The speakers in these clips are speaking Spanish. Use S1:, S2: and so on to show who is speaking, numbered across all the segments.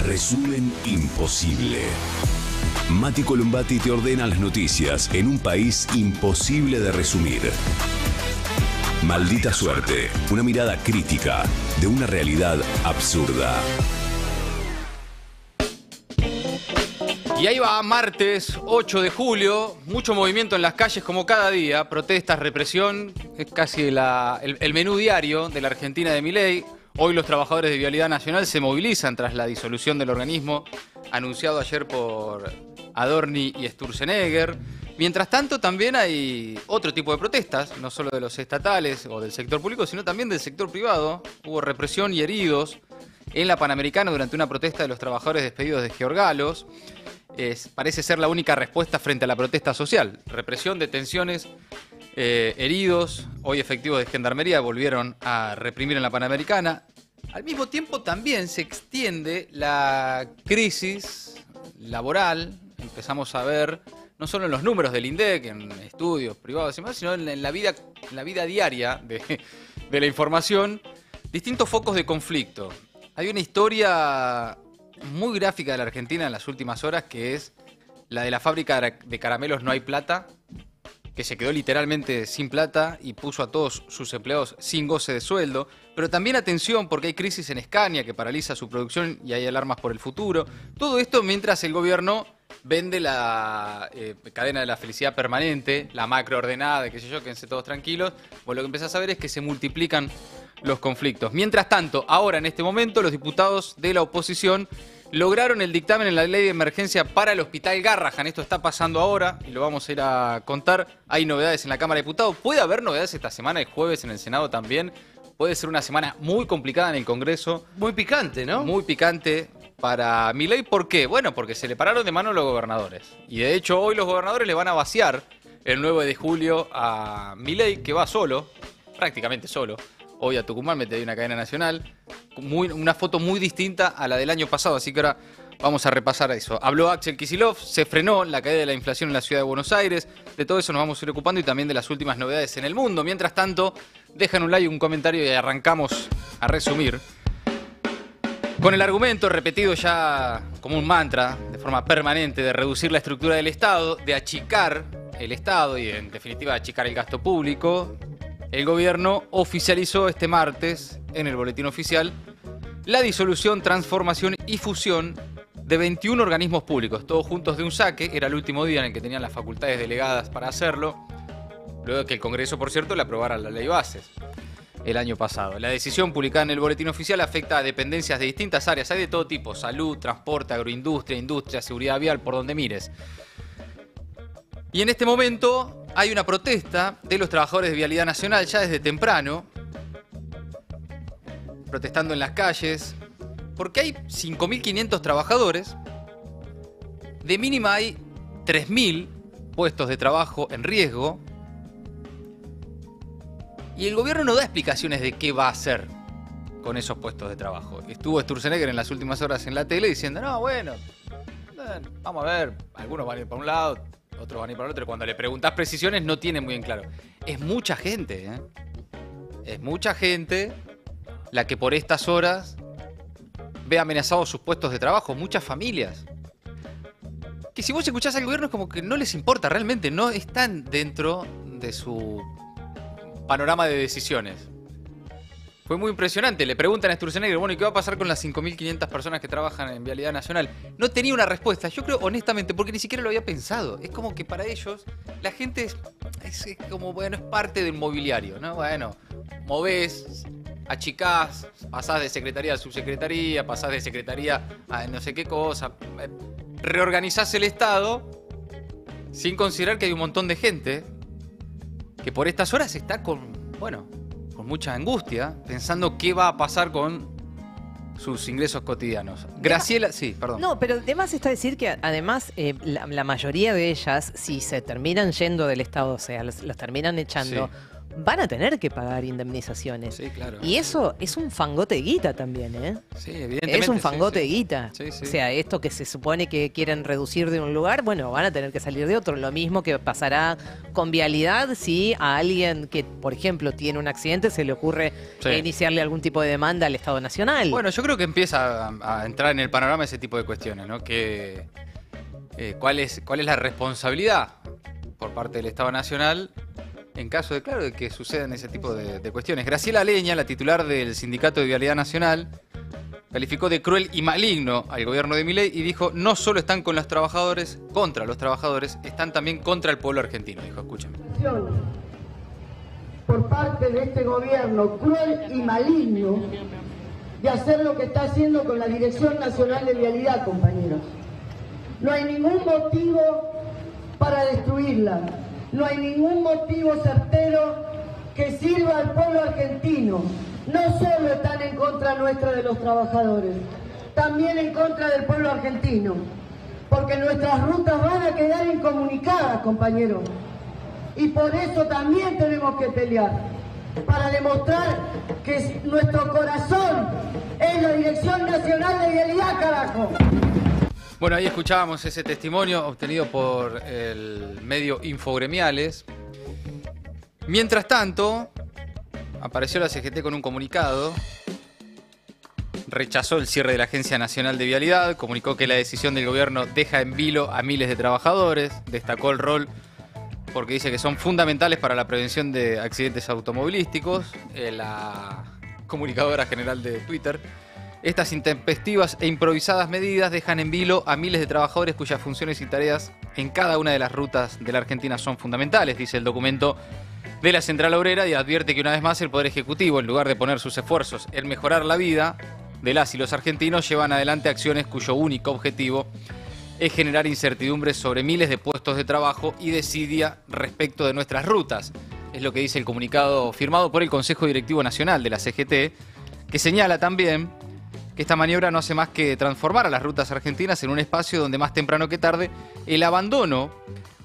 S1: Resumen imposible. Mati Columbati te ordena las noticias en un país imposible de resumir. Maldita suerte, una mirada crítica de una realidad absurda.
S2: Y ahí va, martes 8 de julio, mucho movimiento en las calles como cada día, protestas, represión, es casi el menú diario de la Argentina de Milei. Hoy los trabajadores de Vialidad Nacional se movilizan tras la disolución del organismo anunciado ayer por Adorni y Sturzenegger. Mientras tanto, también hay otro tipo de protestas, no solo de los estatales o del sector público, sino también del sector privado. Hubo represión y heridos en la Panamericana durante una protesta de los trabajadores despedidos de Georgalos. Parece ser la única respuesta frente a la protesta social. Represión, detenciones, heridos. Hoy efectivos de Gendarmería volvieron a reprimir en la Panamericana. Al mismo tiempo también se extiende la crisis laboral. Empezamos a ver, no solo en los números del INDEC, en estudios privados y más, sino en la vida diaria de la información, distintos focos de conflicto. Hay una historia muy gráfica de la Argentina en las últimas horas, que es la de la fábrica de caramelos No Hay Plata, que se quedó literalmente sin plata y puso a todos sus empleados sin goce de sueldo. Pero también atención, porque hay crisis en Scania que paraliza su producción y hay alarmas por el futuro. Todo esto mientras el gobierno vende la cadena de la felicidad permanente, la macro ordenada, qué sé yo, quédense todos tranquilos. Pues lo que empezás a ver es que se multiplican los conflictos. Mientras tanto, ahora en este momento, los diputados de la oposición lograron el dictamen en la ley de emergencia para el Hospital Garrahan. Esto está pasando ahora y lo vamos a ir a contar. Hay novedades en la Cámara de Diputados. Puede haber novedades esta semana, el jueves en el Senado también. Puede ser una semana muy complicada en el Congreso.
S3: Muy picante, ¿no?
S2: Muy picante para Milei. ¿Por qué? Bueno, porque se le pararon de mano los gobernadores. Y de hecho hoy los gobernadores le van a vaciar el 9 de julio a Milei, que va solo, prácticamente solo. Hoy a Tucumán mete ahí una cadena nacional. Una foto muy distinta a la del año pasado, así que ahora vamos a repasar eso. Habló Axel Kicillof, se frenó la caída de la inflación en la ciudad de Buenos Aires. De todo eso nos vamos a ir ocupando y también de las últimas novedades en el mundo. Mientras tanto, dejan un like, un comentario y arrancamos a resumir. Con el argumento repetido ya como un mantra, de forma permanente, de reducir la estructura del Estado, de achicar el Estado y en definitiva achicar el gasto público, el gobierno oficializó este martes en el boletín oficial la disolución, transformación y fusión de 21 organismos públicos, todos juntos de un saque. Era el último día en el que tenían las facultades delegadas para hacerlo, luego de que el Congreso, por cierto, le aprobara la ley bases el año pasado. La decisión publicada en el boletín oficial afecta a dependencias de distintas áreas, hay de todo tipo: salud, transporte, agroindustria, industria, seguridad vial, por donde mires. Y en este momento hay una protesta de los trabajadores de Vialidad Nacional ya desde temprano, protestando en las calles, porque hay 5.500 trabajadores, de mínima hay 3.000 puestos de trabajo en riesgo, y el gobierno no da explicaciones de qué va a hacer con esos puestos de trabajo. Estuvo Sturzenegger en las últimas horas en la tele diciendo, no, bueno, vamos a ver, algunos van a ir para un lado, otros van a ir para el otro. Cuando le preguntás precisiones no tiene muy en claro. Es mucha gente, ¿eh? Es mucha gente la que por estas horas ve amenazados sus puestos de trabajo, muchas familias. Que si vos escuchás al gobierno es como que no les importa realmente, no están dentro de su panorama de decisiones. Fue muy impresionante. Le preguntan a Sturzenegger, bueno, ¿y qué va a pasar con las 5.500 personas que trabajan en Vialidad Nacional? No tenía una respuesta. Yo creo, honestamente, porque ni siquiera lo había pensado. Es como que para ellos, la gente es como, bueno, es parte del mobiliario, ¿no? Bueno, movés, achicás, pasás de secretaría a subsecretaría, pasás de secretaría a no sé qué cosa, reorganizás el Estado, sin considerar que hay un montón de gente que por estas horas está con mucha angustia, pensando qué va a pasar con sus ingresos cotidianos. Graciela, sí, perdón.
S4: No, pero además está decir que además la mayoría de ellas, si se terminan yendo del Estado, o sea, los terminan echando,
S2: sí,
S4: van a tener que pagar indemnizaciones.
S2: Sí, claro.
S4: Y eso es un fangote de guita también, ¿eh?
S2: Sí, evidentemente.
S4: Es un fangote
S2: sí,
S4: de guita.
S2: Sí, sí.
S4: O sea, esto que se supone que quieren reducir de un lugar, bueno, van a tener que salir de otro. Lo mismo que pasará con vialidad si a alguien que, por ejemplo, tiene un accidente se le ocurre iniciarle algún tipo de demanda al Estado Nacional.
S2: Bueno, yo creo que empieza a entrar en el panorama ese tipo de cuestiones, ¿no? ¿Cuál es la responsabilidad por parte del Estado Nacional en caso de, claro, de que sucedan ese tipo de cuestiones? Graciela Leña, la titular del Sindicato de Vialidad Nacional, calificó de cruel y maligno al gobierno de Milei y dijo: no solo están con los trabajadores, contra los trabajadores, están también contra el pueblo argentino. Dijo, escúchame.
S3: Por parte de este gobierno cruel y maligno de hacer lo que está haciendo con la Dirección Nacional de Vialidad, compañeros. No hay ningún motivo para destruirla. No hay ningún motivo certero que sirva al pueblo argentino. No solo están en contra nuestra de los trabajadores, también en contra del pueblo argentino. Porque nuestras rutas van a quedar incomunicadas, compañeros. Y por eso también tenemos que pelear. Para demostrar que nuestro corazón es la Dirección Nacional de Vialidad, carajo.
S2: Bueno, ahí escuchábamos ese testimonio obtenido por el medio Infogremiales. Mientras tanto, apareció la CGT con un comunicado. Rechazó el cierre de la Agencia Nacional de Vialidad, comunicó que la decisión del gobierno deja en vilo a miles de trabajadores, destacó el rol porque dice que son fundamentales para la prevención de accidentes automovilísticos. La comunicadora general de Twitter: estas intempestivas e improvisadas medidas dejan en vilo a miles de trabajadores cuyas funciones y tareas en cada una de las rutas de la Argentina son fundamentales, dice el documento de la Central Obrera, y advierte que una vez más el Poder Ejecutivo, en lugar de poner sus esfuerzos en mejorar la vida de las y los argentinos, llevan adelante acciones cuyo único objetivo es generar incertidumbre sobre miles de puestos de trabajo y desidia respecto de nuestras rutas. Es lo que dice el comunicado firmado por el Consejo Directivo Nacional de la CGT, que señala también que esta maniobra no hace más que transformar a las rutas argentinas en un espacio donde más temprano que tarde el abandono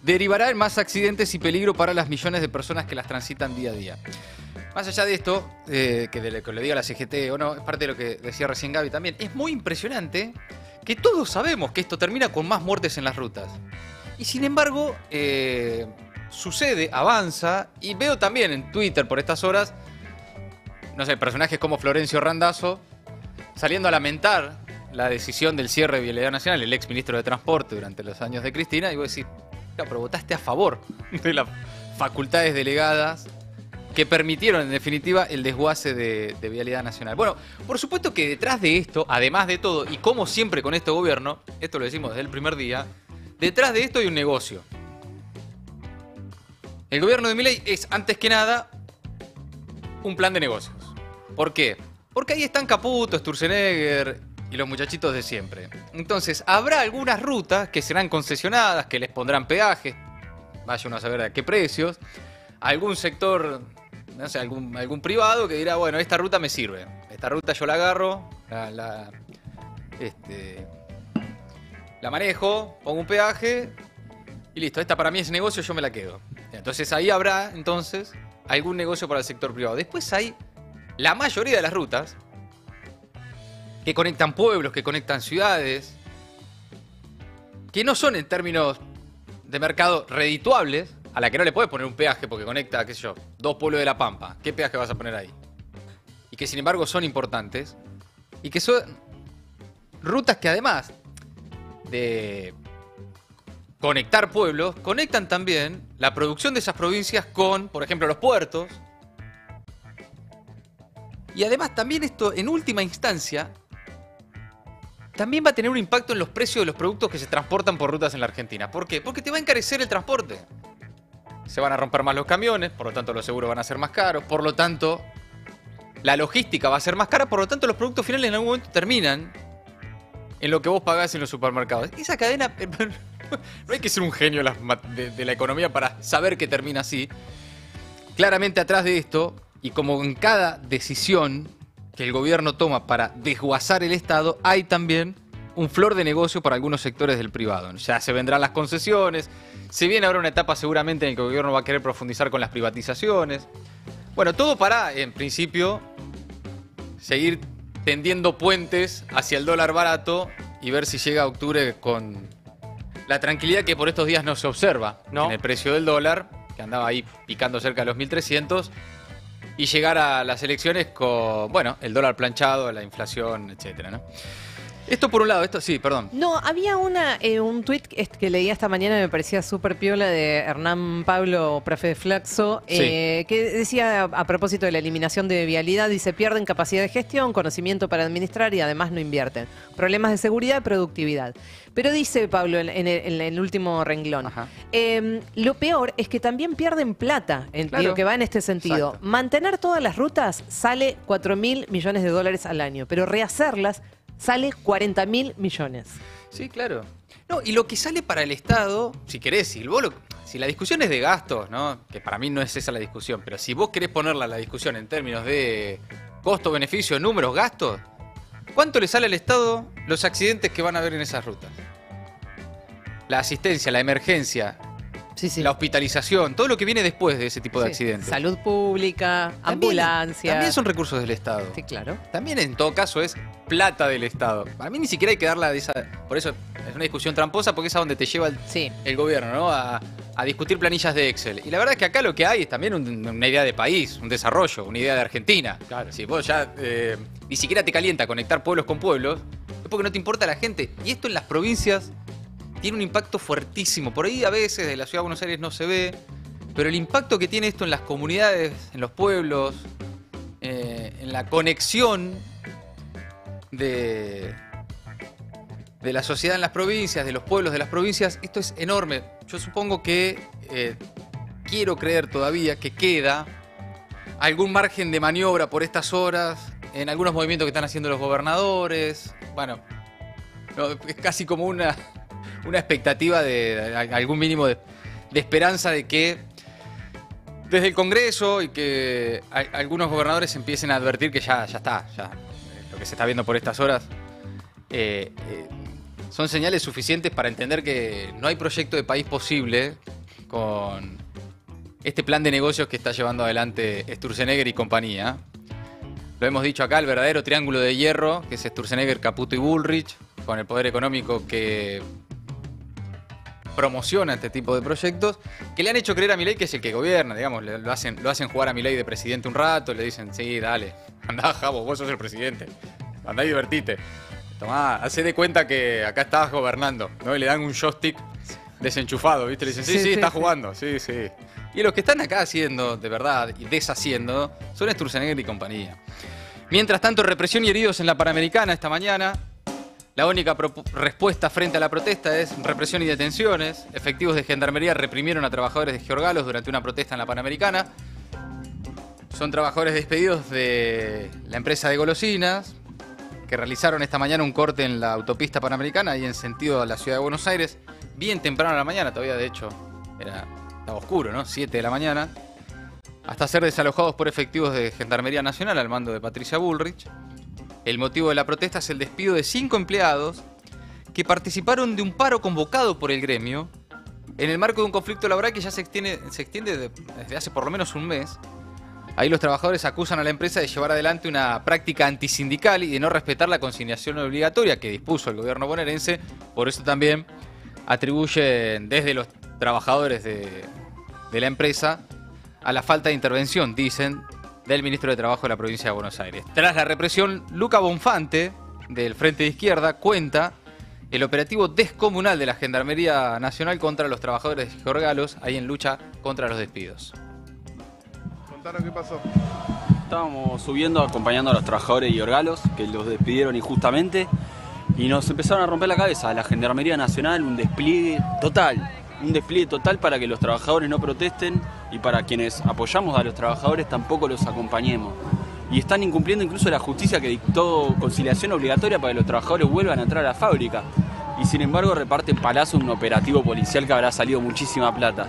S2: derivará en más accidentes y peligro para las millones de personas que las transitan día a día. Más allá de esto, que le diga la CGT o no, es parte de lo que decía recién Gaby también, es muy impresionante que todos sabemos que esto termina con más muertes en las rutas. Y sin embargo, sucede, avanza, y veo también en Twitter por estas horas, no sé, personajes como Florencio Randazzo saliendo a lamentar la decisión del cierre de Vialidad Nacional, el ex ministro de Transporte durante los años de Cristina, y vos decís, claro, pero votaste a favor de las facultades delegadas que permitieron en definitiva el desguace de Vialidad Nacional. Bueno, por supuesto que detrás de esto, además de todo, y como siempre con este gobierno, esto lo decimos desde el primer día, detrás de esto hay un negocio. El gobierno de Milei es, antes que nada, un plan de negocios. ¿Por qué? Porque ahí están Caputo, Sturzenegger y los muchachitos de siempre. Entonces, habrá algunas rutas que serán concesionadas, que les pondrán peajes, vaya uno a saber a qué precios. Algún sector, no sé, algún privado que dirá, bueno, esta ruta me sirve. Esta ruta yo la agarro, la manejo, pongo un peaje y listo. Esta para mí es negocio, yo me la quedo. Entonces ahí habrá, entonces, algún negocio para el sector privado. Después hay la mayoría de las rutas que conectan pueblos, que conectan ciudades, que no son en términos de mercado redituables, a la que no le puedes poner un peaje porque conecta, qué sé yo, 2 pueblos de La Pampa. ¿Qué peaje vas a poner ahí? Y que sin embargo son importantes y que son rutas que además de conectar pueblos, conectan también la producción de esas provincias con, por ejemplo, los puertos. Y además también esto, en última instancia, también va a tener un impacto en los precios de los productos que se transportan por rutas en la Argentina. ¿Por qué? Porque te va a encarecer el transporte. Se van a romper más los camiones, por lo tanto los seguros van a ser más caros, por lo tanto la logística va a ser más cara, por lo tanto los productos finales en algún momento terminan en lo que vos pagás en los supermercados. Esa cadena, no hay que ser un genio de la economía para saber que termina así. Claramente atrás de esto, y como en cada decisión que el gobierno toma para desguazar el Estado, hay también un flor de negocio para algunos sectores del privado. Ya se vendrán las concesiones, se viene ahora una etapa seguramente en que el gobierno va a querer profundizar con las privatizaciones. Bueno, todo para, en principio, seguir tendiendo puentes hacia el dólar barato y ver si llega a octubre con la tranquilidad que por estos días no se observa, ¿no?, en el precio del dólar, que andaba ahí picando cerca de los 1.300, y llegar a las elecciones con, bueno, el dólar planchado, la inflación, etcétera, ¿no? Esto por un lado, esto sí, perdón.
S4: No, había un tuit que leía esta mañana, me parecía súper piola, de Hernán Pablo, profe de Flaxo, que decía a propósito de la eliminación de vialidad, dice: pierden capacidad de gestión, conocimiento para administrar y además no invierten. Problemas de seguridad y productividad. Pero dice Pablo en el último renglón, lo peor es que también pierden plata, digo, que va en este sentido.
S2: Exacto.
S4: Mantener todas las rutas sale 4.000 millones de dólares al año, pero rehacerlas sale 40.000 millones.
S2: Sí, claro. No, y lo que sale para el Estado, si querés, si la discusión es de gastos, ¿no?, que para mí no es esa la discusión, pero si vos querés ponerla la discusión en términos de costo, beneficio, números, gastos, ¿cuánto le sale al Estado los accidentes que van a haber en esas rutas? La asistencia, la emergencia, la hospitalización, todo lo que viene después de ese tipo de accidentes.
S4: Salud pública, ambulancia.
S2: También son recursos del Estado.
S4: Sí, claro.
S2: También en todo caso es plata del Estado. Para mí ni siquiera hay que darla de esa... Por eso es una discusión tramposa, porque es a donde te lleva el gobierno, ¿no? A discutir planillas de Excel. Y la verdad es que acá lo que hay es también una idea de país, un desarrollo, una idea de Argentina. Claro. Si vos ya ni siquiera te calienta conectar pueblos con pueblos, es porque no te importa la gente. Y esto en las provincias tiene un impacto fuertísimo. Por ahí a veces de la Ciudad de Buenos Aires no se ve, pero el impacto que tiene esto en las comunidades, en los pueblos, en la conexión de la sociedad en las provincias, de los pueblos de las provincias, esto es enorme. Yo supongo que, quiero creer todavía que queda algún margen de maniobra por estas horas, en algunos movimientos que están haciendo los gobernadores. Bueno, no, es casi como una expectativa de algún mínimo de esperanza de que desde el Congreso y que algunos gobernadores empiecen a advertir que ya está, lo que se está viendo por estas horas son señales suficientes para entender que no hay proyecto de país posible con este plan de negocios que está llevando adelante Sturzenegger y compañía. Lo hemos dicho acá, el verdadero triángulo de hierro, que es Sturzenegger, Caputo y Bullrich, con el poder económico que promociona este tipo de proyectos, que le han hecho creer a Milei que es el que gobierna, digamos, lo hacen jugar a Milei de presidente un rato, le dicen: sí, dale, andá, Javo, vos sos el presidente, andá y divertite. Tomá, hacé de cuenta que acá estabas gobernando, ¿no? Y le dan un joystick desenchufado, ¿viste? Le dicen: sí, estás jugando, sí. Y los que están acá haciendo, de verdad, y deshaciendo, son Sturzenegger y compañía. Mientras tanto, represión y heridos en la Panamericana esta mañana. La única respuesta frente a la protesta es represión y detenciones. Efectivos de Gendarmería reprimieron a trabajadores de Giorgalos durante una protesta en la Panamericana. Son trabajadores despedidos de la empresa de golosinas que realizaron esta mañana un corte en la autopista Panamericana y en sentido a la Ciudad de Buenos Aires, bien temprano a la mañana, todavía de hecho estaba oscuro, ¿no? 7 de la mañana, hasta ser desalojados por efectivos de Gendarmería Nacional al mando de Patricia Bullrich. El motivo de la protesta es el despido de 5 empleados que participaron de un paro convocado por el gremio en el marco de un conflicto laboral que ya se extiende desde hace por lo menos un mes. Ahí los trabajadores acusan a la empresa de llevar adelante una práctica antisindical y de no respetar la consignación obligatoria que dispuso el gobierno bonaerense. Por eso también atribuyen desde los trabajadores de la empresa a la falta de intervención, dicen, del ministro de Trabajo de la provincia de Buenos Aires. Tras la represión, Luca Bonfante, del Frente de Izquierda, cuenta el operativo descomunal de la Gendarmería Nacional contra los trabajadores de Giorgalos, ahí en lucha contra los despidos.
S5: Contanos qué pasó.
S6: Estábamos subiendo acompañando a los trabajadores de Giorgalos, que los despidieron injustamente, y nos empezaron a romper la cabeza. La Gendarmería Nacional, un despliegue total para que los trabajadores no protesten y para quienes apoyamos a los trabajadores tampoco los acompañemos. Y están incumpliendo incluso la justicia que dictó conciliación obligatoria para que los trabajadores vuelvan a entrar a la fábrica. Y sin embargo reparten palazos un operativo policial que habrá salido muchísima plata.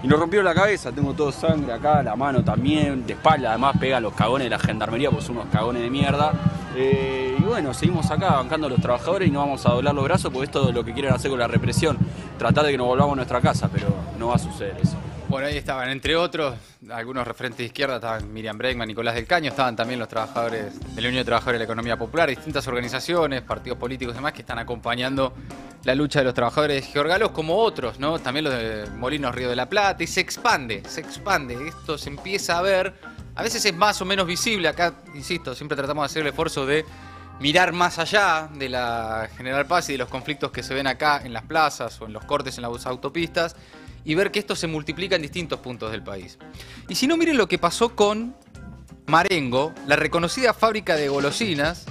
S6: Y nos rompieron la cabeza, tengo todo sangre acá, la mano también, de espalda, además pegan los cagones de la Gendarmería, pues son unos cagones de mierda. Y bueno, seguimos acá bancando a los trabajadores y no vamos a doblar los brazos porque esto es lo que quieren hacer con la represión, tratar de que nos volvamos a nuestra casa, pero no va a suceder eso.
S2: Bueno, ahí estaban, entre otros, algunos referentes de izquierda, estaban Miriam Bregman, Nicolás del Caño, estaban también los trabajadores de la Unión de Trabajadores de la Economía Popular, distintas organizaciones, partidos políticos y demás que están acompañando la lucha de los trabajadores de Giorgalos, como otros, ¿no? También los de Molinos Río de la Plata, y se expande, esto se empieza a ver, a veces es más o menos visible, acá, insisto, siempre tratamos de hacer el esfuerzo de mirar más allá de la General Paz y de los conflictos que se ven acá en las plazas o en los cortes en las autopistas, y ver que esto se multiplica en distintos puntos del país. Y si no, miren lo que pasó con Marengo, la reconocida fábrica de golosinas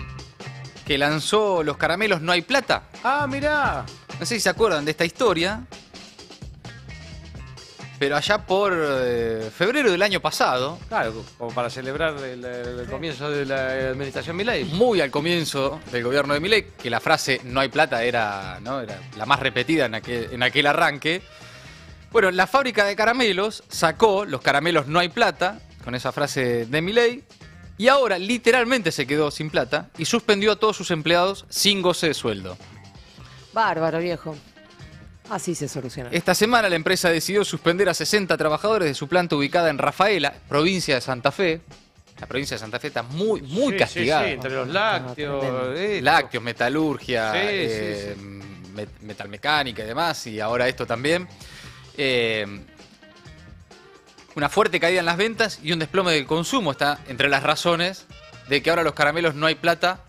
S2: que lanzó los caramelos No Hay Plata.
S7: Ah, mirá.
S2: No sé si se acuerdan de esta historia, pero allá por febrero del año pasado,
S7: Claro, como para celebrar el comienzo de la administración Milei.
S2: muy al comienzo del gobierno de Milei, que la frase No hay plata era, ¿no? Era la más repetida en aquel arranque. Bueno, la fábrica de caramelos sacó los caramelos No Hay Plata, con esa frase de Milei, y ahora literalmente se quedó sin plata y suspendió a todos sus empleados sin goce de sueldo.
S4: Bárbaro, viejo. Así se soluciona.
S2: Esta semana la empresa decidió suspender a 60 trabajadores de su planta ubicada en Rafaela, provincia de Santa Fe. La provincia de Santa Fe está muy
S7: Sí,
S2: castigada.
S7: Sí, entre los lácteos.
S2: Lácteos, metalurgia,
S7: Sí.
S2: metalmecánica y demás, y ahora esto también. Una fuerte caída en las ventas y un desplome del consumo está entre las razones de que ahora los caramelos No Hay Plata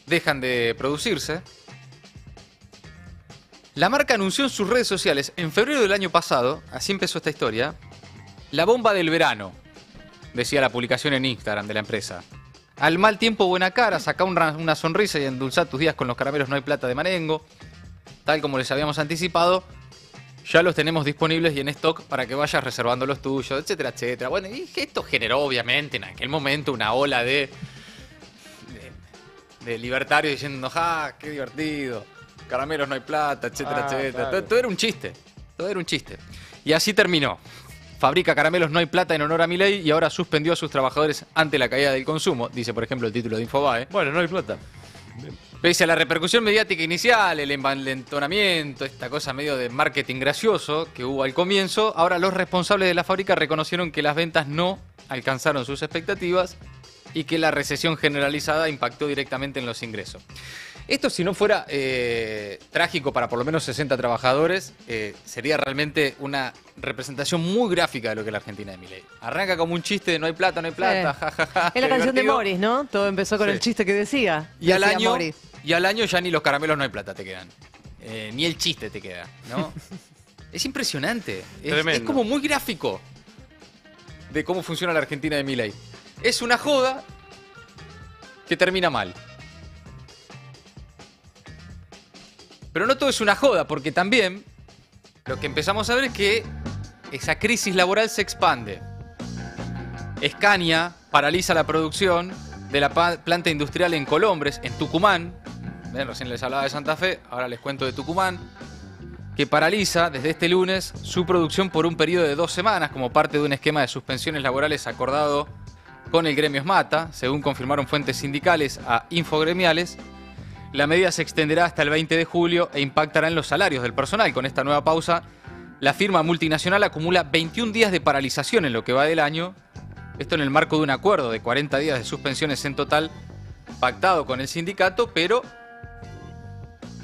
S2: dejan de producirse. La marca anunció en sus redes sociales en febrero del año pasado, así empezó esta historia, la bomba del verano, decía la publicación en Instagram de la empresa. Al mal tiempo, buena cara, sacá una sonrisa y endulzá tus días con los caramelos No Hay Plata de Marengo. Tal como les habíamos anticipado, ya los tenemos disponibles y en stock para que vayas reservando los tuyos, etcétera, etcétera. Bueno, y esto generó obviamente en aquel momento una ola de libertarios diciendo, ¡ja, qué divertido! Caramelos No Hay Plata, etcétera, etcétera.
S7: Claro.
S2: Todo era un chiste, todo era un chiste. Y así terminó. Fabrica caramelos No Hay Plata en honor a Milei y ahora suspendió a sus trabajadores ante la caída del consumo, dice por ejemplo el título de Infobae.
S7: Bueno, no hay plata.
S2: Pese a la repercusión mediática inicial, el envalentonamiento, esta cosa medio de marketing gracioso que hubo al comienzo, ahora los responsables de la fábrica reconocieron que las ventas no alcanzaron sus expectativas y que la recesión generalizada impactó directamente en los ingresos. Esto, si no fuera trágico para por lo menos 60 trabajadores, sería realmente una representación muy gráfica de lo que es la Argentina de Milei. Arranca como un chiste de no hay plata, jajaja.
S4: Es la canción de
S2: divertido.
S4: Morris, ¿no? Todo empezó con
S2: Sí.
S4: el chiste que decía.
S2: Y al
S4: Decía
S2: año,
S4: Morris.
S2: ya ni los caramelos No Hay Plata te quedan. Ni el chiste te queda, ¿no? Es impresionante. Es
S7: Tremendo.
S2: como muy gráfico de cómo funciona la Argentina de Milei. Es una joda que termina mal. Pero no todo es una joda, porque también lo que empezamos a ver es que esa crisis laboral se expande. Escania paraliza la producción de la planta industrial en Colombres, en Tucumán. ¿Ven? Recién les hablaba de Santa Fe, ahora les cuento de Tucumán. Que paraliza desde este lunes su producción por un periodo de 2 semanas como parte de un esquema de suspensiones laborales acordado con el gremio SMATA, según confirmaron fuentes sindicales a Infogremiales. La medida se extenderá hasta el 20 de julio e impactará en los salarios del personal. Con esta nueva pausa, la firma multinacional acumula 21 días de paralización en lo que va del año. Esto en el marco de un acuerdo de 40 días de suspensiones en total pactado con el sindicato, pero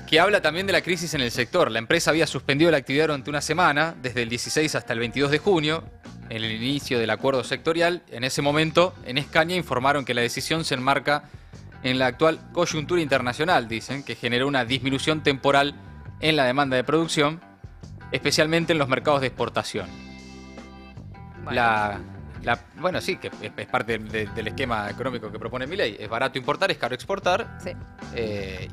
S2: que habla también de la crisis en el sector. La empresa había suspendido la actividad durante una semana, desde el 16 hasta el 22 de junio, en el inicio del acuerdo sectorial. En ese momento, en Escania informaron que la decisión se enmarca en la actual coyuntura internacional, dicen, que generó una disminución temporal en la demanda de producción, especialmente en los mercados de exportación. Bueno, sí, que es parte del esquema económico que propone Milei. Es barato importar, es caro exportar.
S4: Sí.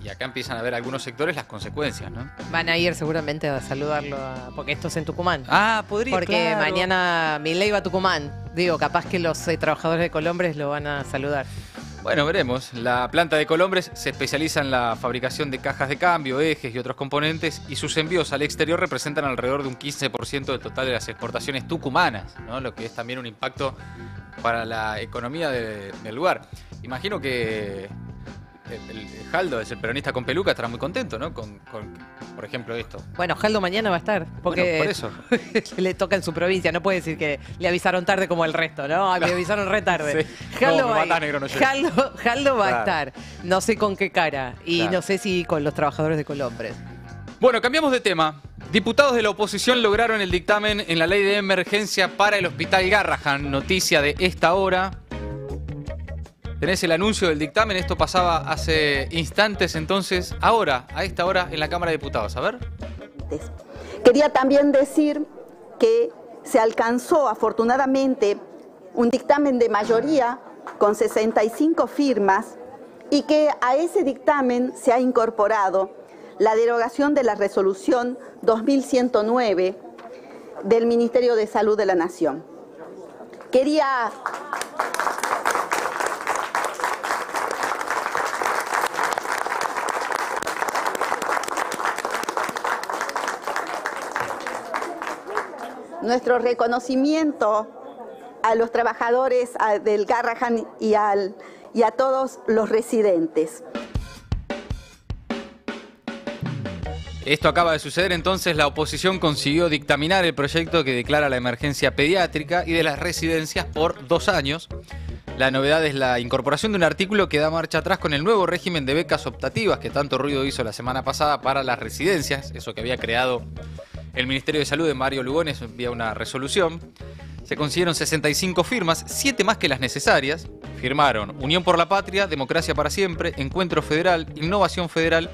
S2: Y acá empiezan a ver algunos sectores las consecuencias, ¿no?
S4: Van a ir seguramente a saludarlo, porque esto es en Tucumán.
S2: Ah, podría,
S4: Porque
S2: claro.
S4: mañana Milei va a Tucumán. Digo, capaz que los trabajadores de Colombres lo van a saludar.
S2: Bueno, veremos. La planta de Colombres se especializa en la fabricación de cajas de cambio, ejes y otros componentes, y sus envíos al exterior representan alrededor de un 15% del total de las exportaciones tucumanas, ¿no? Lo que es también un impacto para la economía del lugar. Imagino que el Jaldo es el peronista con peluca, estará muy contento, ¿no? Por ejemplo, esto.
S4: Bueno, Jaldo mañana va a estar, porque
S2: Bueno, por eso.
S4: le toca en su provincia, no puede decir que le avisaron tarde como el resto, ¿no? Me avisaron re tarde.
S2: Sí.
S4: Jaldo,
S2: No, me
S4: va,
S2: matás, negro, no llega.
S4: Jaldo va a
S2: Claro.
S4: estar, no sé con qué cara, y
S2: Claro.
S4: no sé si con los trabajadores de Colombres.
S2: Bueno, cambiamos de tema. Diputados de la oposición lograron el dictamen en la ley de emergencia para el Hospital Garrahan. Noticia de esta hora. Tenés el anuncio del dictamen. Esto pasaba hace instantes, entonces, ahora, a esta hora, en la Cámara de Diputados. A ver.
S8: Quería también decir que se alcanzó afortunadamente un dictamen de mayoría con 65 firmas y que a ese dictamen se ha incorporado la derogación de la resolución 2109 del Ministerio de Salud de la Nación. Quería nuestro reconocimiento a los trabajadores del Garrahan y a todos los residentes.
S2: Esto acaba de suceder, entonces la oposición consiguió dictaminar el proyecto que declara la emergencia pediátrica y de las residencias por 2 años. La novedad es la incorporación de un artículo que da marcha atrás con el nuevo régimen de becas optativas que tanto ruido hizo la semana pasada para las residencias, eso que había creado el Ministerio de Salud de Mario Lugones vía una resolución. Se consiguieron 65 firmas, 7 más que las necesarias. Firmaron Unión por la Patria, Democracia para Siempre, Encuentro Federal, Innovación Federal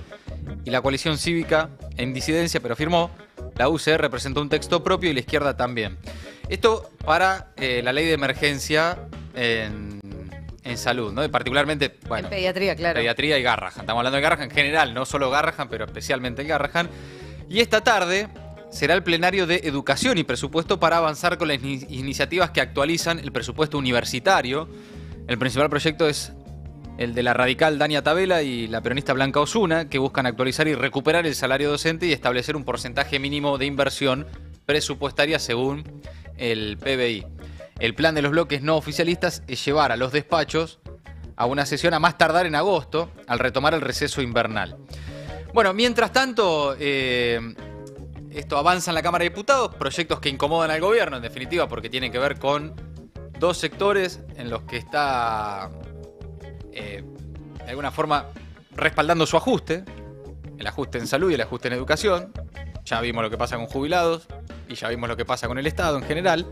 S2: y la Coalición Cívica en disidencia, pero firmó. La UCR presentó un texto propio y la izquierda también. Esto para la ley de emergencia en salud, ¿no? Y particularmente, bueno,
S4: En pediatría, claro.
S2: pediatría y Garrahan. Estamos hablando de Garrahan en general, no solo Garrahan, pero especialmente el Garrahan. Y esta tarde será el plenario de Educación y Presupuesto para avanzar con las iniciativas que actualizan el presupuesto universitario. El principal proyecto es el de la radical Dania Tabela y la peronista Blanca Osuna, que buscan actualizar y recuperar el salario docente y establecer un porcentaje mínimo de inversión presupuestaria según el PBI. El plan de los bloques no oficialistas es llevar a los despachos a una sesión a más tardar en agosto, al retomar el receso invernal. Bueno, mientras tanto, esto avanza en la Cámara de Diputados, proyectos que incomodan al gobierno, en definitiva, porque tienen que ver con 2 sectores en los que está, de alguna forma, respaldando su ajuste, el ajuste en salud y el ajuste en educación. Ya vimos lo que pasa con jubilados y ya vimos lo que pasa con el Estado en general.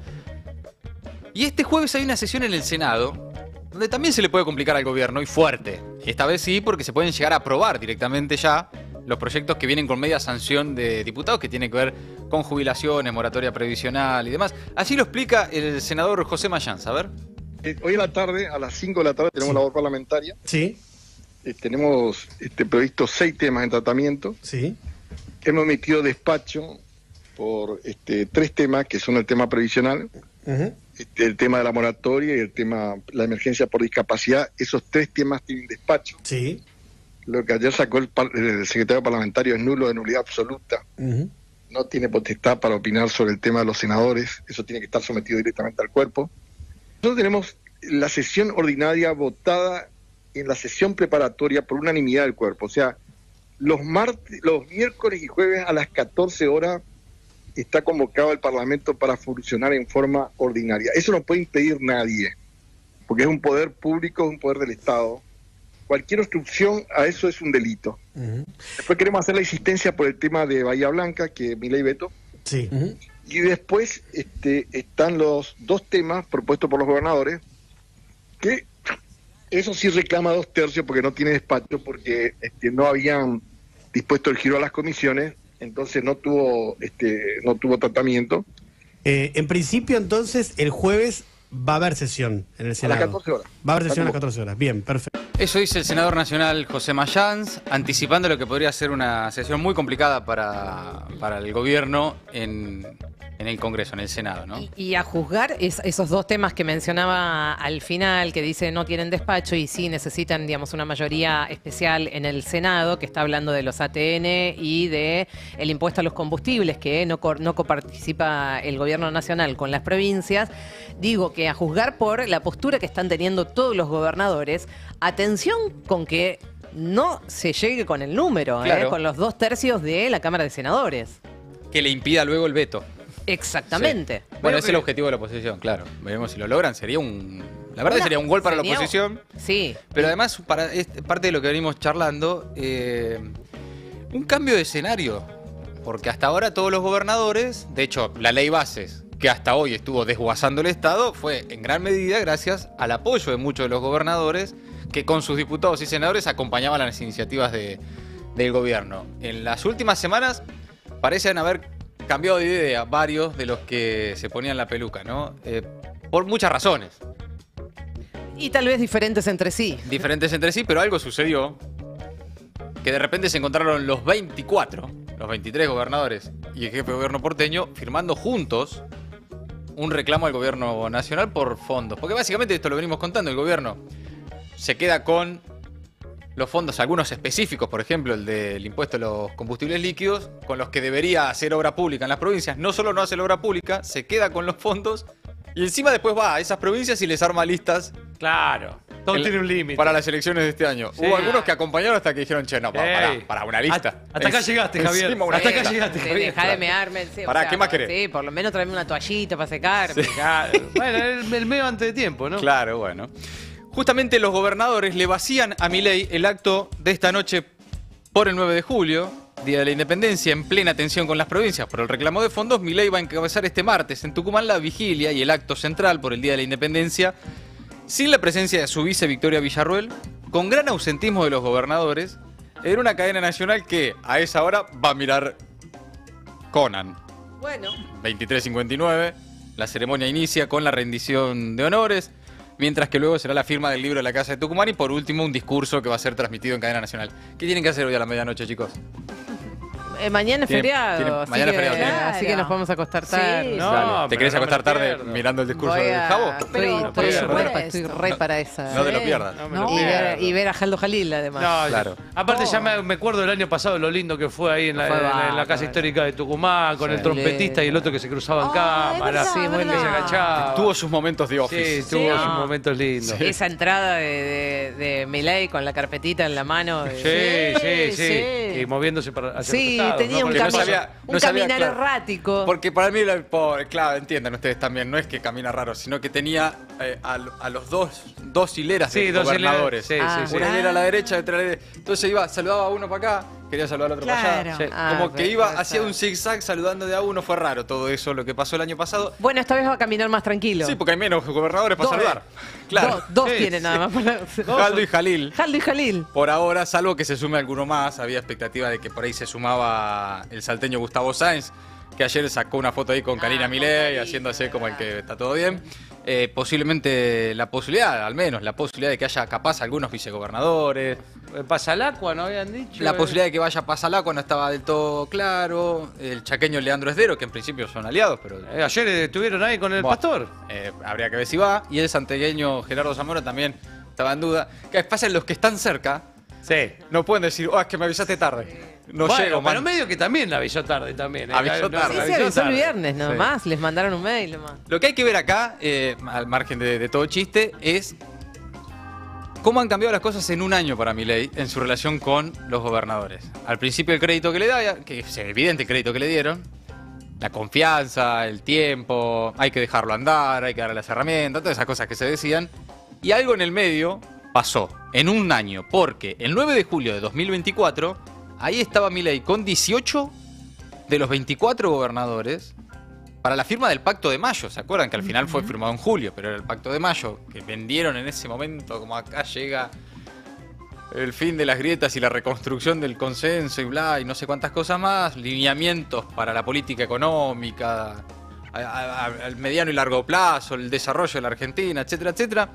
S2: Y este jueves hay una sesión en el Senado donde también se le puede complicar al gobierno, y fuerte. Esta vez sí, porque se pueden llegar a aprobar directamente ya los proyectos que vienen con media sanción de diputados, que tienen que ver con jubilaciones, moratoria previsional y demás. Así lo explica el senador José Mayans. A ver.
S9: Hoy en la tarde, a las 5 de la tarde, tenemos labor parlamentaria.
S10: Sí.
S9: Tenemos previsto 6 temas en tratamiento.
S10: Sí.
S9: Hemos emitido despacho por 3 temas, que son el tema previsional, el tema de la moratoria y el tema la emergencia por discapacidad. Esos 3 temas tienen despacho.
S10: Sí.
S9: Lo que ayer sacó el secretario parlamentario es nulo, de nulidad absoluta. No tiene potestad para opinar sobre el tema de los senadores. Eso tiene que estar sometido directamente al cuerpo. Nosotros tenemos la sesión ordinaria votada en la sesión preparatoria por unanimidad del cuerpo. O sea, los miércoles y jueves a las 14 horas está convocado el Parlamento para funcionar en forma ordinaria. Eso no puede impedir nadie, porque es un poder público, es un poder del Estado. Cualquier obstrucción a eso es un delito. Después queremos hacer la insistencia por el tema de Bahía Blanca, que mi ley veto.
S10: Sí.
S9: Y después están los 2 temas propuestos por los gobernadores, que eso sí reclama 2/3 porque no tiene despacho, porque no habían dispuesto el giro a las comisiones, entonces no tuvo tratamiento.
S10: En principio, entonces, el jueves va a haber sesión en el Senado.
S9: A las 14 horas.
S10: Va a haber sesión a las 14 horas. Bien, perfecto.
S2: Eso dice el senador nacional José Mayans, anticipando lo que podría ser una sesión muy complicada para el gobierno en el Congreso, en el Senado, ¿no?
S4: Y a juzgar esos dos temas que mencionaba al final, que dice no tienen despacho y sí necesitan, digamos, una mayoría especial en el Senado, que está hablando de los ATN y de el impuesto a los combustibles, que no coparticipa el gobierno nacional con las provincias. Digo que a juzgar por la postura que están teniendo todos los gobernadores, atención con que no se llegue con el número,
S2: claro,
S4: con los 2/3 de la Cámara de Senadores.
S2: Que le impida luego el veto.
S4: Exactamente.
S2: Sí. Bueno, ese es el objetivo de la oposición, claro. Veremos si lo logran. Sería la verdad sería un gol para la oposición.
S4: Sí.
S2: Pero además, parte de lo que venimos charlando, un cambio de escenario. Porque hasta ahora todos los gobernadores, de hecho, la ley bases, que hasta hoy estuvo desguazando el Estado, fue en gran medida gracias al apoyo de muchos de los gobernadores que con sus diputados y senadores acompañaban las iniciativas del gobierno. En las últimas semanas parecen haber cambiado de idea varios de los que se ponían la peluca, ¿no? Por muchas razones.
S4: Y tal vez diferentes entre sí.
S2: Diferentes entre sí, pero algo sucedió que de repente se encontraron los 23 gobernadores y el jefe de gobierno porteño firmando juntos un reclamo al gobierno nacional por fondos. Porque básicamente esto lo venimos contando, el gobierno se queda con los fondos, algunos específicos, por ejemplo, el del impuesto a los combustibles líquidos, con los que debería hacer obra pública en las provincias. No solo no hace la obra pública, se queda con los fondos y encima después va a esas provincias y les arma listas.
S7: Claro, todo tiene un límite.
S2: Para las elecciones de este año.
S7: Sí.
S2: Hubo algunos que acompañaron hasta que dijeron, che, no, para una lista.
S7: Hasta acá llegaste, Javier.
S2: Hasta
S7: acá llegaste, Javier.
S4: Deja de mearme. Sí,
S2: Pará, ¿qué más querés?
S4: Sí, por lo menos traerme una toallita para secarme.
S2: Sí.
S7: Claro. Bueno, el medio antes de tiempo, ¿no?
S2: Claro, bueno. Justamente los gobernadores le vacían a Milei el acto de esta noche por el 9 de julio, Día de la Independencia, en plena tensión con las provincias por el reclamo de fondos. Milei va a encabezar este martes en Tucumán la vigilia y el acto central por el Día de la Independencia, sin la presencia de su vice Victoria Villarruel, con gran ausentismo de los gobernadores, en una cadena nacional que a esa hora va a mirar Conan.
S4: Bueno.
S2: 23:59, la ceremonia inicia con la rendición de honores, mientras que luego será la firma del libro de la Casa de Tucumán y por último un discurso que va a ser transmitido en cadena nacional. ¿Qué tienen que hacer hoy a la medianoche, chicos?
S4: Mañana es feriado.
S2: Mañana es feriado.
S4: Así que nos vamos a acostar tarde.
S7: Sí,
S2: no, ¿te querés acostar tarde mirando el discurso de Jabo?
S4: Estoy re para esa.
S2: No te lo pierdas.
S4: Y ver a Jaldo Jalil, además.
S7: No,
S2: claro.
S7: Aparte ya me acuerdo del año pasado lo lindo que fue ahí en la Casa Histórica de Tucumán, con el trompetista y el otro que se cruzaban cámaras.
S4: Sí, muy lindo.
S7: Se agachaba.
S2: Tuvo sus momentos de office.
S7: Sí, tuvo sus momentos lindos.
S4: Sí. Esa entrada de Milei con la carpetita en la mano.
S7: Sí. Y moviéndose para hacia
S4: sí,
S7: los estados,
S4: tenía
S7: ¿no?
S4: un caminar
S2: claro,
S4: errático.
S2: Porque para mí, claro, entiendan ustedes también, no es que camina raro, sino que tenía a los dos hileras de gobernadores. Una hilera a la derecha, otra a la derecha. Entonces iba, saludaba a uno para acá, quería saludar al otro para allá.
S7: Sí.
S2: Como que iba, hacía un zigzag saludando de a uno. Fue raro todo eso, lo que pasó el año pasado.
S4: Bueno, esta vez va a caminar más tranquilo.
S2: Sí, porque hay menos gobernadores para saludar. Claro.
S4: Dos tienen nada más para...
S2: Jaldo y Jalil.
S4: Jaldo y Jalil.
S2: Por ahora, salvo que se sume alguno más, había expectativa de que por ahí se sumaba el salteño Gustavo Sáenz, que ayer sacó una foto ahí con Karina Milei, haciéndose como el que está todo bien. Posiblemente la posibilidad, al menos, la posibilidad de que haya capaz algunos vicegobernadores.
S7: Pasalacua, ¿no habían dicho?
S2: La posibilidad de que vaya Pasalacua no estaba del todo claro. El chaqueño Leandro Esdero, que en principio son aliados, pero...
S7: ayer estuvieron ahí con el pastor.
S2: Habría que ver si va. Y el santiagueño Gerardo Zamora también estaba en duda. Que pasa en los que están cerca.
S7: Sí.
S2: No pueden decir, es que me avisaste tarde. No
S7: bueno,
S2: llego, man.
S7: Pero medio que también la avisó tarde también.
S2: Avisó tarde.
S4: Sí, avisó el viernes nomás. Les mandaron un mail nomás.
S2: Lo que hay que ver acá, al margen de todo chiste, es cómo han cambiado las cosas en un año para Milei en su relación con los gobernadores. Al principio el crédito que le da, que es evidente el crédito que le dieron, la confianza, el tiempo, hay que dejarlo andar, hay que darle las herramientas, todas esas cosas que se decían. Y algo en el medio pasó en un año, porque el 9 de julio de 2024, ahí estaba Milei con 18 de los 24 gobernadores para la firma del Pacto de Mayo. ¿Se acuerdan? Que al final fue firmado en julio, pero era el Pacto de Mayo, que vendieron en ese momento como acá llega el fin de las grietas y la reconstrucción del consenso y bla, y no sé cuántas cosas más, lineamientos para la política económica al mediano y largo plazo, el desarrollo de la Argentina, etcétera, etcétera.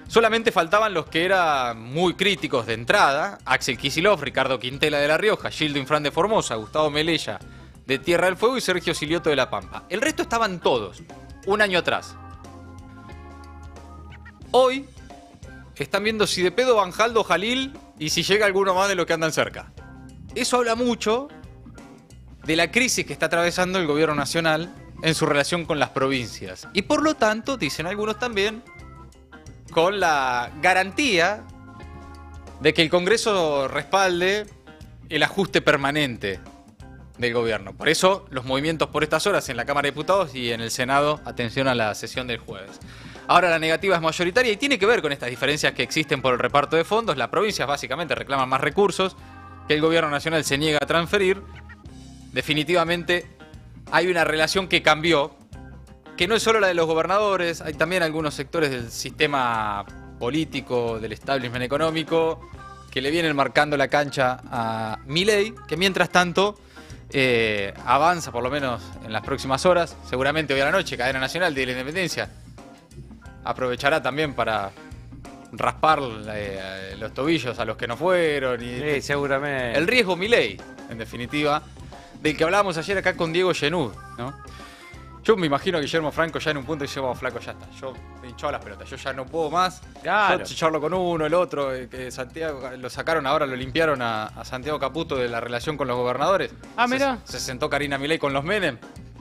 S2: Solamente faltaban los que eran muy críticos de entrada: Axel Kicillof, Ricardo Quintela de La Rioja, Gildo Infran de Formosa, Gustavo Melella de Tierra del Fuego y Sergio Silioto de La Pampa. El resto estaban todos, un año atrás. Hoy están viendo si de pedo van Jaldo, Jalil y si llega alguno más de los que andan cerca. Eso habla mucho de la crisis que está atravesando el gobierno nacional en su relación con las provincias. Y por lo tanto, dicen algunos también, con la garantía de que el Congreso respalde el ajuste permanente del gobierno. Por eso, los movimientos por estas horas en la Cámara de Diputados y en el Senado, atención a la sesión del jueves. Ahora la negativa es mayoritaria y tiene que ver con estas diferencias que existen por el reparto de fondos. Las provincias básicamente reclaman más recursos que el gobierno nacional se niega a transferir. Definitivamente hay una relación que cambió, que no es solo la de los gobernadores, hay también algunos sectores del sistema político, del establishment económico, que le vienen marcando la cancha a Milei, que mientras tanto avanza, por lo menos en las próximas horas. Seguramente hoy a la noche, Cadena Nacional, Día de la Independencia, aprovechará también para raspar los tobillos a los que no fueron. Y
S7: sí, seguramente.
S2: El riesgo Milei, en definitiva, del que hablábamos ayer acá con Diego Genud, ¿no? Yo me imagino a Guillermo Franco ya en un punto dice: vamos, flaco, ya está. Yo me hinchaba las pelotas, yo ya no puedo más.
S7: Claro.
S2: Yo chicharlo con uno, el otro, que Santiago, lo sacaron ahora, lo limpiaron a Santiago Caputo de la relación con los gobernadores.
S7: Ah, mirá.
S2: Se sentó Karina Milei con los Menem.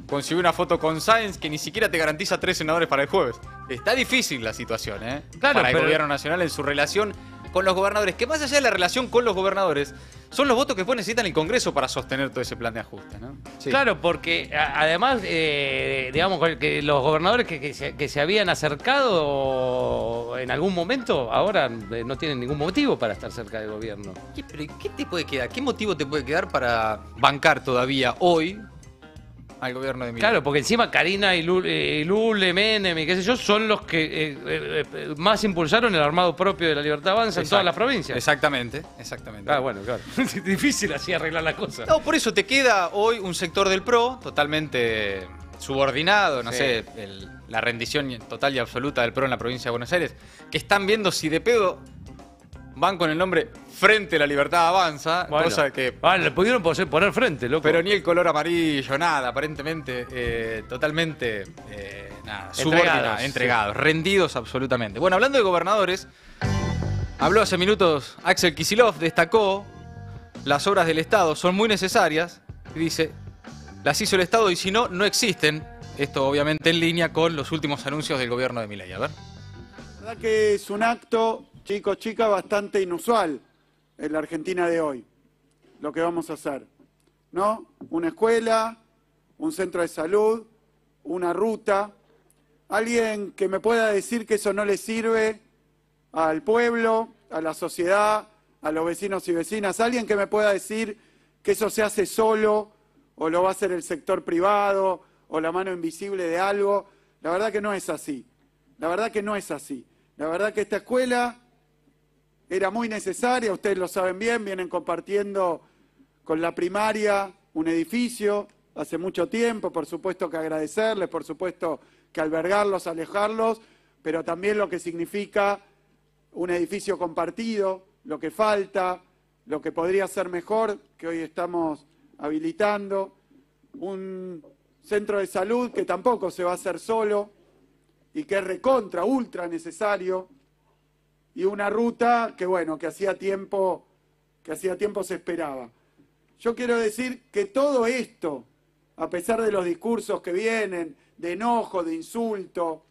S2: Consiguió una foto con Sáenz que ni siquiera te garantiza 3 senadores para el jueves. Está difícil la situación,
S7: Claro,
S2: para el gobierno nacional en su relación con los gobernadores. Que más allá de la relación con los gobernadores, son los votos que después necesitan el Congreso para sostener todo ese plan de ajuste, ¿no? Sí.
S7: Claro, porque además, digamos, que los gobernadores que se habían acercado en algún momento, ahora no tienen ningún motivo para estar cerca del gobierno.
S2: ¿Qué te puede quedar? ¿Qué motivo te puede quedar para bancar todavía hoy al gobierno de Milei?
S7: Claro, porque encima Karina y Lule, Menem y qué sé yo, son los que más impulsaron el armado propio de la Libertad Avanza en todas las provincias.
S2: Exactamente.
S7: Ah, bueno, claro. Es difícil así arreglar la cosa.
S2: No, por eso te queda hoy un sector del PRO totalmente subordinado, no sé, la rendición total y absoluta del PRO en la provincia de Buenos Aires, que están viendo si de pedo van con el nombre Frente a la Libertad Avanza,
S7: bueno,
S2: cosa que...
S7: le pudieron poner frente, loco.
S2: Pero ni el color amarillo, nada, aparentemente, totalmente, subordinados, entregados, rendidos absolutamente. Bueno, hablando de gobernadores, habló hace minutos Axel Kicillof, destacó: las obras del Estado son muy necesarias, y dice, las hizo el Estado y si no, no existen. Esto obviamente en línea con los últimos anuncios del gobierno de Milei. A ver.
S11: La verdad que es un acto, chicos, chicas, bastante inusual en la Argentina de hoy, lo que vamos a hacer, ¿no? Una escuela, un centro de salud, una ruta. Alguien que me pueda decir que eso no le sirve al pueblo, a la sociedad, a los vecinos y vecinas. Alguien que me pueda decir que eso se hace solo, o lo va a hacer el sector privado, o la mano invisible de algo. La verdad que no es así. La verdad que no es así. La verdad que esta escuela era muy necesaria, ustedes lo saben bien, vienen compartiendo con la primaria un edificio hace mucho tiempo, por supuesto que agradecerles, por supuesto que albergarlos, alejarlos, pero también lo que significa un edificio compartido, lo que falta, lo que podría ser mejor, que hoy estamos habilitando, un centro de salud que tampoco se va a hacer solo y que es recontra, ultra necesario, y una ruta que, bueno, que hacía tiempo se esperaba. Yo quiero decir que todo esto, a pesar de los discursos que vienen, de enojo, de insulto,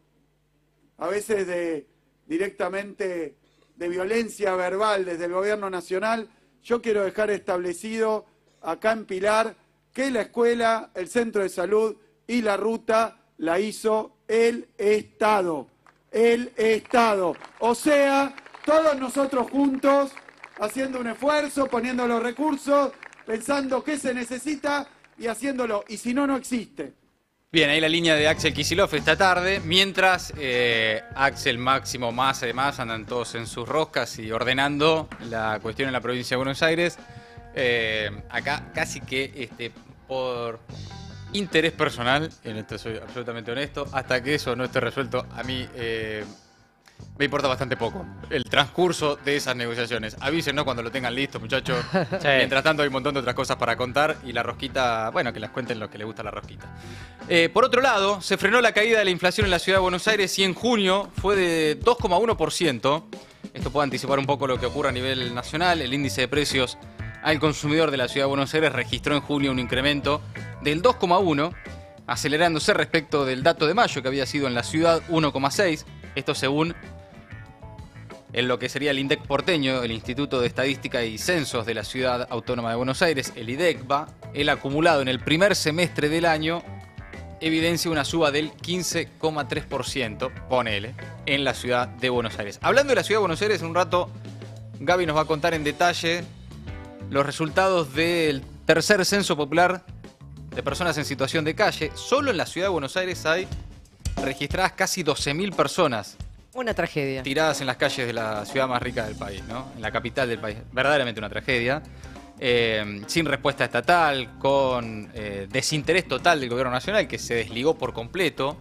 S11: a veces directamente de violencia verbal desde el gobierno nacional, yo quiero dejar establecido acá en Pilar que la escuela, el centro de salud y la ruta la hizo el Estado. El Estado. O sea, todos nosotros juntos, haciendo un esfuerzo, poniendo los recursos, pensando qué se necesita y haciéndolo. Y si no, no existe.
S2: Bien, ahí la línea de Axel Kicillof esta tarde, mientras Axel, Máximo, Massa y demás andan todos en sus roscas y ordenando la cuestión en la provincia de Buenos Aires. Acá casi que por interés personal, en esto soy absolutamente honesto, hasta que eso no esté resuelto, a mí me importa bastante poco el transcurso de esas negociaciones. Avísenos cuando lo tengan listo, muchachos.
S7: Sí.
S2: Mientras tanto hay un montón de otras cosas para contar y la rosquita, bueno, que las cuenten los que les gusta la rosquita. Por otro lado, se frenó la caída de la inflación en la ciudad de Buenos Aires y en junio fue de 2,1%. Esto puede anticipar un poco lo que ocurre a nivel nacional. El índice de precios al consumidor de la ciudad de Buenos Aires registró en junio un incremento del 2,1%, acelerándose respecto del dato de mayo, que había sido en la ciudad 1,6%. Esto según en lo que sería el INDEC porteño, el Instituto de Estadística y Censos de la Ciudad Autónoma de Buenos Aires, el IDECBA. El acumulado en el primer semestre del año evidencia una suba del 15,3%, ponele, en la ciudad de Buenos Aires. Hablando de la ciudad de Buenos Aires, en un rato Gaby nos va a contar en detalle los resultados del tercer censo popular de personas en situación de calle. Solo en la ciudad de Buenos Aires hay registradas casi 12.000 personas.
S4: Una tragedia.
S2: Tiradas en las calles de la ciudad más rica del país, ¿no? En la capital del país. Verdaderamente una tragedia. Sin respuesta estatal, con desinterés total del gobierno nacional, que se desligó por completo.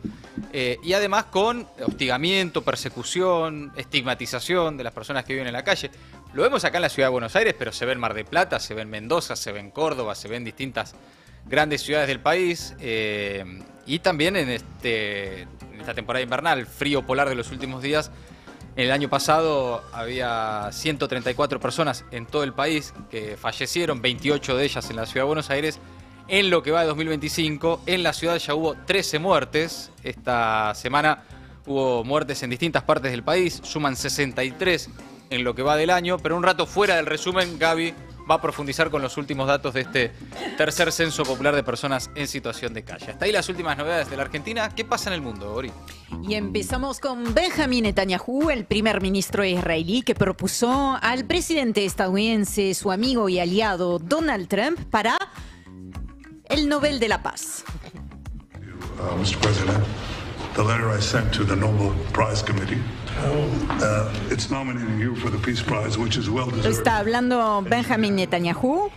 S2: Y además con hostigamiento, persecución, estigmatización de las personas que viven en la calle. Lo vemos acá en la ciudad de Buenos Aires, pero se ve en Mar del Plata, se ve en Mendoza, se ve en Córdoba, se ve en distintas grandes ciudades del país. Y también en esta temporada invernal, frío polar de los últimos días. El año pasado había 134 personas en todo el país que fallecieron, 28 de ellas en la ciudad de Buenos Aires. En lo que va de 2025, en la ciudad ya hubo 13 muertes. Esta semana hubo muertes en distintas partes del país, suman 63 en lo que va del año. Pero un rato fuera del resumen, Gaby va a profundizar con los últimos datos de este tercer censo popular de personas en situación de calle. Hasta ahí las últimas novedades de la Argentina. ¿Qué pasa en el mundo, Ori?
S12: Y empezamos con Benjamin Netanyahu, el primer ministro israelí, que propuso al presidente estadounidense, su amigo y aliado Donald Trump, para el Nobel de la Paz.
S13: Mr. President, the letter I sent to the Nobel Prize Committee, it's nominating you for the Peace Prize, which is well deserved.
S12: Está hablando Benjamin Netanyahu.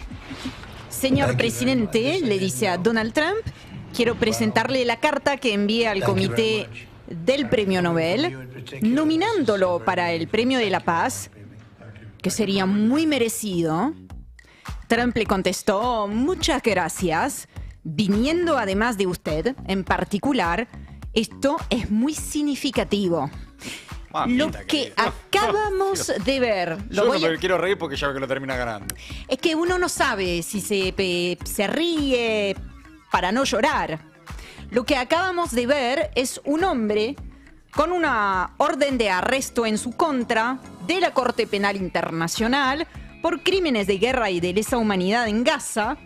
S12: Señor presidente, le dice a Donald Trump, quiero presentarle la carta que envía al comité del Premio Nobel, nominándolo para el Premio de la Paz, que sería muy merecido. Trump le contestó, muchas gracias, viniendo además de usted en particular, esto es muy significativo. Lo que acabamos de ver.
S2: Yo no me quiero reír porque ya veo que lo termina ganando.
S12: Es que uno no sabe si se ríe para no llorar. Lo que acabamos de ver es un hombre con una orden de arresto en su contra de la Corte Penal Internacional por crímenes de guerra y de lesa humanidad en Gaza,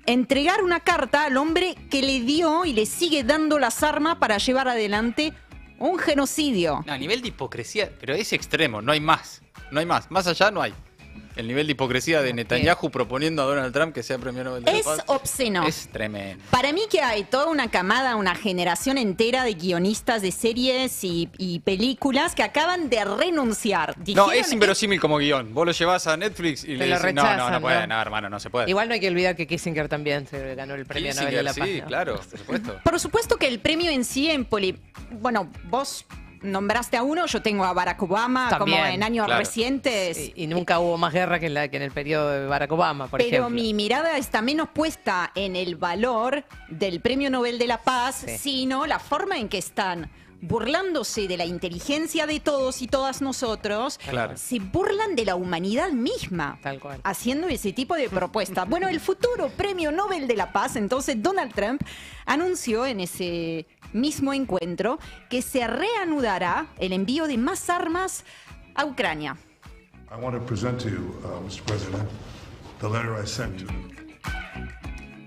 S12: entregar una carta al hombre que le dio y le sigue dando las armas para llevar adelante un genocidio.
S2: No, a nivel de hipocresía, pero es extremo, no hay más. No hay más. Más allá no hay. El nivel de hipocresía de Netanyahu proponiendo a Donald Trump que sea premio Nobel de la Paz.
S12: Es obsceno.
S2: Es tremendo.
S12: Para mí que hay toda una camada, una generación entera de guionistas de series y películas que acaban de renunciar.
S2: No, es inverosímil como guión. Vos lo llevás a Netflix y le decís, no puede, no, hermano, no se puede.
S4: Igual no hay que olvidar que Kissinger también se ganó el premio Nobel de la Paz.
S2: Sí,
S4: ¿no?
S2: claro, por supuesto.
S12: Por supuesto que el premio en sí, bueno, vos nombraste a uno, yo tengo a Barack Obama, también, como en años recientes.
S4: Sí, y nunca hubo más guerra que en el periodo de Barack Obama, por ejemplo.
S12: Pero mi mirada está menos puesta en el valor del Premio Nobel de la Paz, sino la forma en que están burlándose de la inteligencia de todos y todas nosotros. Claro. Se burlan de la humanidad misma.
S4: Tal cual.
S12: Haciendo ese tipo de propuestas. Bueno, el futuro Premio Nobel de la Paz, entonces Donald Trump anunció en ese mismo encuentro que se reanudará el envío de más armas a Ucrania.
S13: I want to present to you, Mr. President, the letter I sent to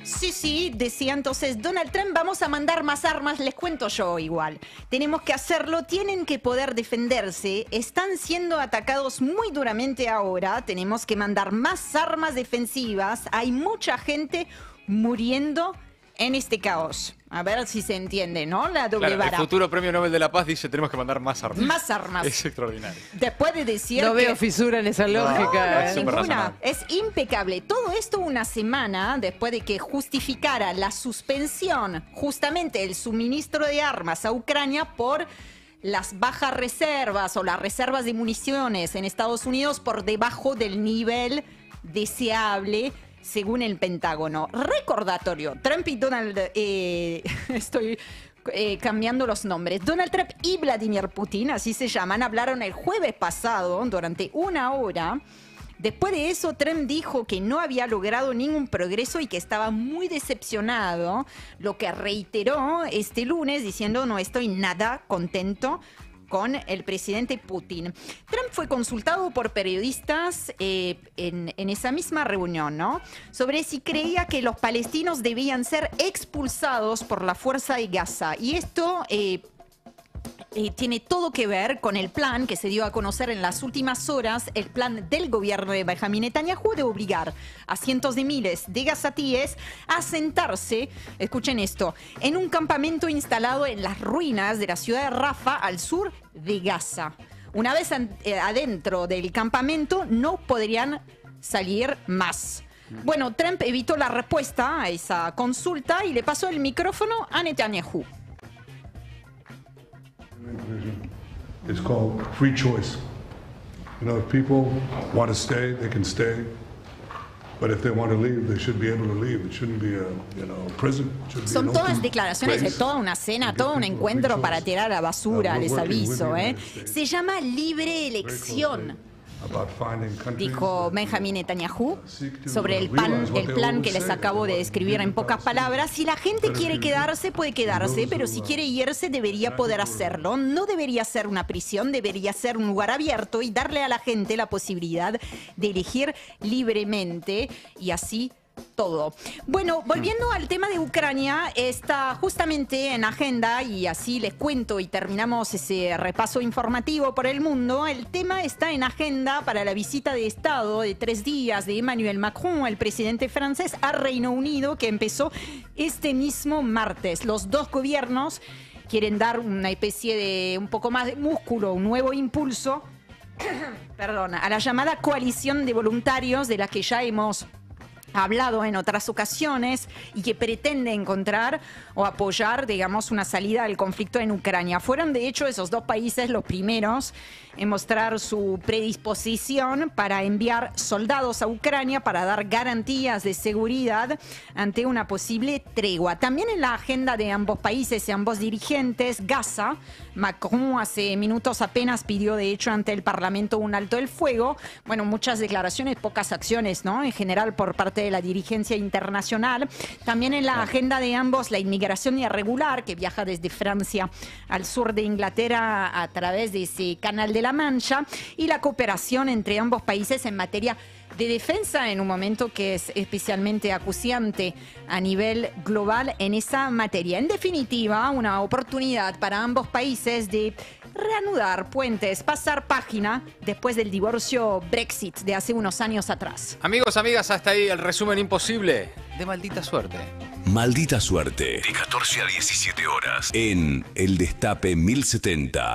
S12: Sí, decía entonces Donald Trump, vamos a mandar más armas, les cuento yo igual. Tenemos que hacerlo, tienen que poder defenderse, están siendo atacados muy duramente ahora, tenemos que mandar más armas defensivas, hay mucha gente muriendo en este caos. A ver si se entiende, ¿no? La doble vara.
S2: El futuro Premio Nobel de la Paz dice tenemos que mandar más armas.
S12: Más armas.
S2: Es extraordinario.
S12: Después de decir
S4: no veo fisura en esa lógica.
S12: No, ninguna. Es impecable. Todo esto una semana después de que justificara la suspensión justamente el suministro de armas a Ucrania por las bajas reservas o las reservas de municiones en Estados Unidos por debajo del nivel deseable según el Pentágono. Recordatorio, Trump y Donald... estoy cambiando los nombres. Donald Trump y Vladimir Putin, así se llaman, hablaron el jueves pasado durante 1 hora. Después de eso, Trump dijo que no había logrado ningún progreso y que estaba muy decepcionado, lo que reiteró este lunes diciendo no estoy nada contento con el presidente Putin. Trump fue consultado por periodistas en esa misma reunión, ¿no? Sobre si creía que los palestinos debían ser expulsados por la fuerza de Gaza. Y esto tiene todo que ver con el plan que se dio a conocer en las últimas horas, el plan del gobierno de Benjamin Netanyahu de obligar a cientos de miles de gazatíes a asentarse, escuchen esto, en un campamento instalado en las ruinas de la ciudad de Rafah, al sur de Gaza. Una vez adentro del campamento no podrían salir más. Bueno, Trump evitó la respuesta a esa consulta y le pasó el micrófono a Netanyahu.
S13: It's called free choice. You know, if people want to stay, they can stay. But if they want to leave, they should be able to leave. It shouldn't be a prison.
S12: Son todas declaraciones de toda una cena, todo un encuentro para tirar a la basura, les aviso. Se llama libre elección, dijo Benjamin Netanyahu sobre el plan que les acabo de describir en pocas palabras. Si la gente quiere quedarse, puede quedarse, pero si quiere irse, debería poder hacerlo. No debería ser una prisión, debería ser un lugar abierto y darle a la gente la posibilidad de elegir libremente y así todo. Bueno, volviendo al tema de Ucrania, está justamente en agenda, y así les cuento y terminamos ese repaso informativo por el mundo. El tema está en agenda para la visita de Estado de 3 días de Emmanuel Macron, el presidente francés, a Reino Unido, que empezó este mismo martes. Los dos gobiernos quieren dar una especie de un poco más de músculo, un nuevo impulso perdón, a la llamada coalición de voluntarios de la que ya hemos hablado en otras ocasiones y que pretende encontrar o apoyar, digamos, una salida al conflicto en Ucrania. Fueron, de hecho, esos dos países los primeros en mostrar su predisposición para enviar soldados a Ucrania para dar garantías de seguridad ante una posible tregua. También en la agenda de ambos países y ambos dirigentes, Gaza. Macron hace minutos apenas pidió, de hecho, ante el Parlamento un alto el fuego. Bueno, muchas declaraciones, pocas acciones, ¿no? En general por parte de la dirigencia internacional. También en la agenda de ambos la inmigración irregular que viaja desde Francia al sur de Inglaterra a través de ese canal de la Mancha, y la cooperación entre ambos países en materia de defensa en un momento que es especialmente acuciante a nivel global en esa materia. En definitiva, una oportunidad para ambos países de reanudar puentes, pasar página después del divorcio Brexit de hace unos años atrás.
S2: Amigos, amigas, hasta ahí el resumen imposible de Maldita Suerte.
S1: Maldita Suerte, de 14 a 17 horas, en El Destape 1070.